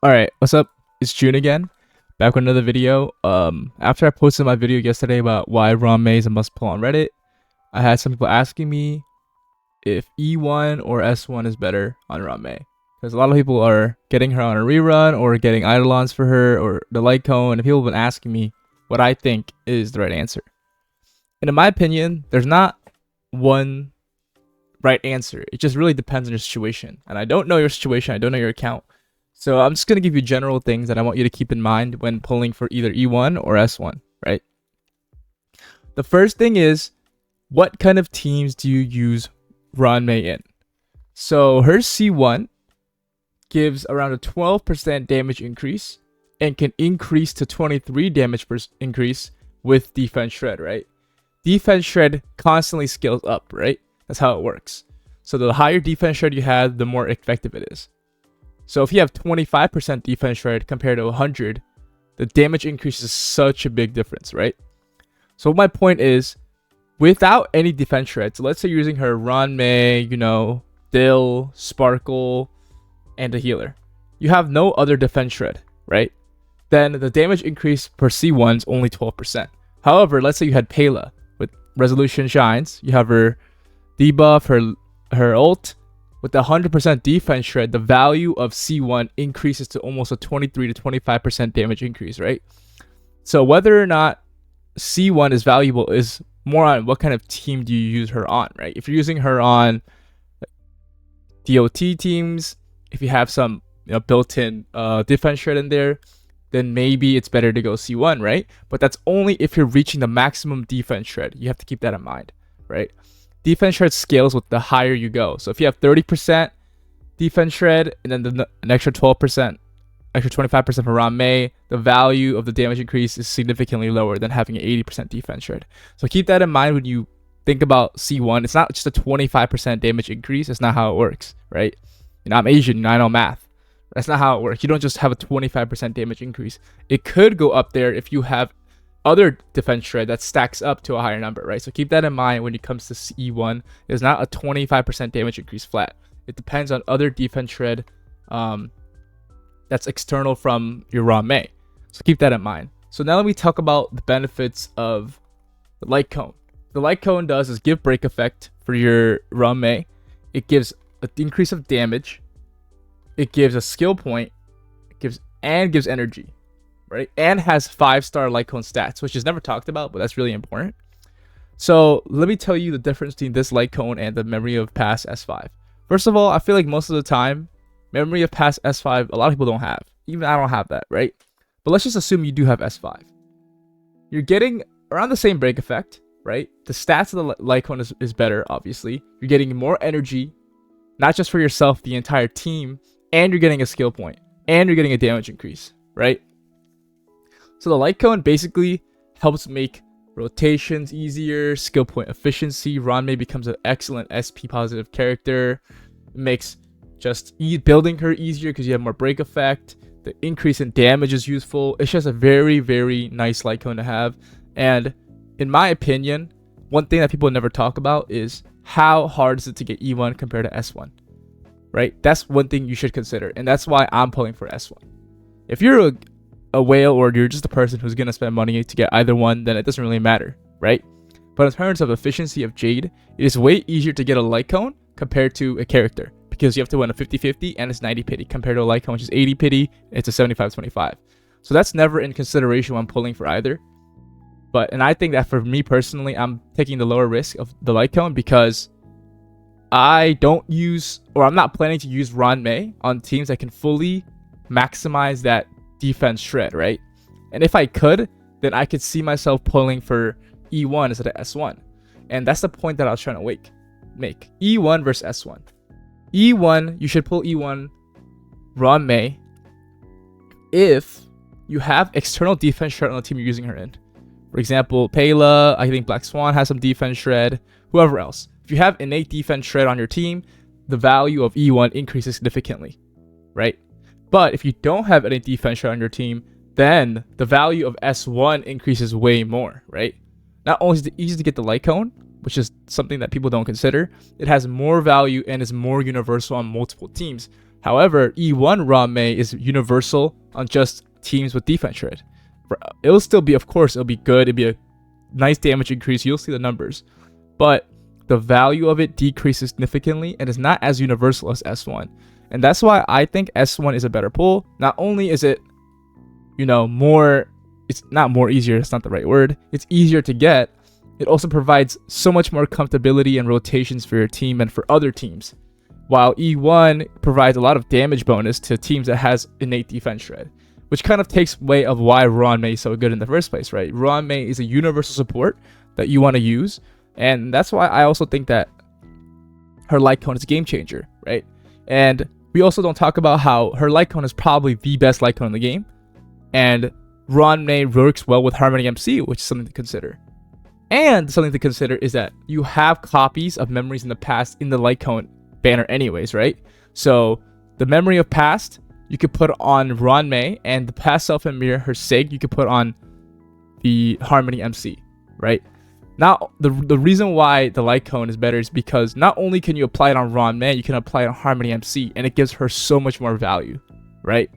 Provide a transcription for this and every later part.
Alright, what's up? It's June again, back with another video. After I posted my video yesterday about why Ron May is a must pull on Reddit, I had some people asking me if E1 or S1 is better on Ron May. Because a lot of people are getting her on a rerun or getting Eidolons for her or the Lightcone, and people have been asking me what I think is the right answer. And in my opinion, there's not one right answer. It just really depends on your situation. And I don't know your situation, I don't know your account. So I'm just going to give you general things that I want you to keep in mind when pulling for either E1 or S1, right? The first thing is, what kind of teams do you use Ron May in? So her C1 gives around a 12% damage increase and can increase to 23 damage increase with Defense Shred, right? Defense Shred constantly scales up, right? That's how it works. So the higher Defense Shred you have, the more effective it is. So if you have 25% defense shred compared to 100, the damage increase is such a big difference, right? So my point is, without any defense shred, so let's say you're using her Ron May, Dill, Sparkle, and a healer. You have no other defense shred, right? Then the damage increase per C1 is only 12%. However, let's say you had Pela with Resolution Shines. You have her debuff, her ult. With the 100% defense shred, the value of C1 increases to almost a 23 to 25% damage increase, right? So whether or not C1 is valuable is more on what kind of team do you use her on, right? If you're using her on DOT teams, if you have some built-in defense shred in there, then maybe it's better to go C1, right? But that's only if you're reaching the maximum defense shred. You have to keep that in mind, right? Defense shred scales with the higher you go. So if you have 30% defense shred and then an extra 12%, extra 25% for Ron May, the value of the damage increase is significantly lower than having an 80% defense shred. So keep that in mind when you think about C1. It's not just a 25% damage increase. That's not how it works, right? I'm Asian, I know math. That's not how it works. You don't just have a 25% damage increase. It could go up there if you have other defense shred that stacks up to a higher number, right? So keep that in mind when it comes to C1. It's not a 25% damage increase flat. It depends on other defense shred that's external from your Ron May. So keep that in mind. So now let me talk about the benefits of the Lightcone. The Lightcone does is give break effect for your Ron May. It gives an increase of damage. It gives a skill point. It gives energy, right? And has 5-star Lightcone stats, which is never talked about, but that's really important. So let me tell you the difference between this Lightcone and the Memory of Past S5. First of all, I feel like most of the time, Memory of Past S5, a lot of people don't have. Even I don't have that, right? But let's just assume you do have S5. You're getting around the same break effect, right? The stats of the Lightcone is better, obviously. You're getting more energy, not just for yourself, the entire team, and you're getting a skill point, and you're getting a damage increase, right? So the Lightcone basically helps make rotations easier, skill point efficiency. Ron May becomes an excellent SP positive character. It makes just building her easier because you have more break effect. The increase in damage is useful. It's just a very, very nice Lightcone to have. And in my opinion, one thing that people never talk about is how hard is it to get E1 compared to S1, right? That's one thing you should consider. And that's why I'm pulling for S1. If you're a whale or you're just a person who's going to spend money to get either one, then it doesn't really matter, right? But in terms of efficiency of Jade, it is way easier to get a Lightcone compared to a character because you have to win a 50-50 and it's 90 pity compared to a Lightcone, which is 80 pity. It's a 75-25. So that's never in consideration when I'm pulling for either. And I think that for me personally, I'm taking the lower risk of the Lightcone because I don't use, or I'm not planning to use Ron May on teams that can fully maximize that defense shred, right? And if I could, then I could see myself pulling for E1 instead of S1. And that's the point that I was trying to make. E1 versus S1. E1, you should pull E1 Ron May if you have external defense shred on the team you're using her in. For example, Pela, I think Black Swan has some defense shred, whoever else. If you have innate defense shred on your team, the value of E1 increases significantly, right? But if you don't have any defense shred on your team, then the value of S1 increases way more, right? Not only is it easy to get the Lightcone, which is something that people don't consider, it has more value and is more universal on multiple teams However, E1 Ruan is universal on just teams with defense shred. It'll still be, of course, it'll be good. It'll be a nice damage increase. You'll see the numbers. But the value of it decreases significantly and is not as universal as S1. And that's why I think S1 is a better pull. Not only is it, it's not more easier, it's not the right word. It's easier to get. It also provides so much more comfortability and rotations for your team and for other teams. While E1 provides a lot of damage bonus to teams that has innate defense shred, which kind of takes away of why Ruan is so good in the first place, right? Ruan is a universal support that you want to use. And that's why I also think that her Lightcone is a game changer, right? And we also don't talk about how her Lightcone is probably the best Lightcone in the game. And Ruan works well with Harmony MC, which is something to consider. And something to consider is that you have copies of memories in the past in the Lightcone banner anyways, right? So the memory of past, you could put on Ruan, and the past self and mirror, her Sig, you could put on the Harmony MC, right? Now, the reason why the Lightcone is better is because not only can you apply it on Ruan, you can apply it on Harmony MC, and it gives her so much more value, right?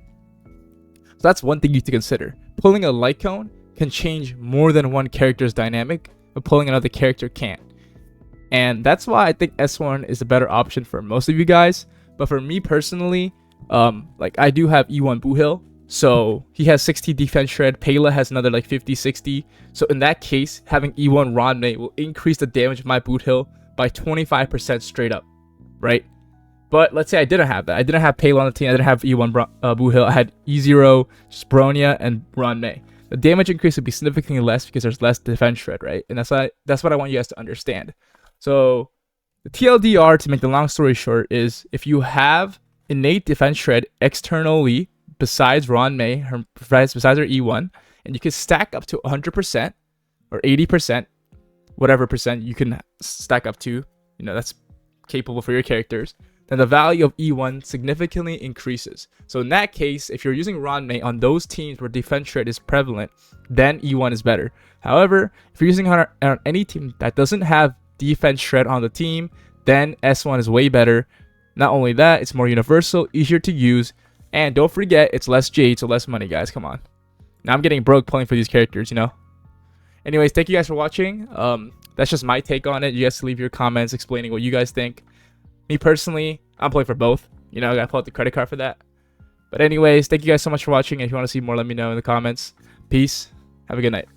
So that's one thing you have to consider. Pulling a Lightcone can change more than one character's dynamic, but pulling another character can't. And that's why I think S1 is a better option for most of you guys. But for me personally, I do have E1 Buhil. So he has 60 defense shred. Pela has another 50, 60. So in that case, having E1 Ruan will increase the damage of my Boothill by 25% straight up, right? But let's say I didn't have that. I didn't have Pela on the team. I didn't have E1 Buhil. I had E0, Spronia, and Ruan. The damage increase would be significantly less because there's less defense shred, right? And that's what I want you guys to understand. So the TLDR, to make the long story short, is if you have innate defense shred externally, besides Ruan besides her E1, and you can stack up to 100% or 80%, whatever percent you can stack up to, that's capable for your characters, then the value of E1 significantly increases. So in that case, if you're using Ruan on those teams where defense shred is prevalent, then E1 is better. However, if you're using her on any team that doesn't have defense shred on the team, then S1 is way better. Not only that, it's more universal, easier to use, and don't forget, it's less Jade, so less money, guys. Come on. Now I'm getting broke pulling for these characters, Anyways, thank you guys for watching. That's just my take on it. You guys leave your comments explaining what you guys think. Me personally, I'm playing for both. I gotta pull out the credit card for that. But anyways, thank you guys so much for watching. If you want to see more, let me know in the comments. Peace. Have a good night.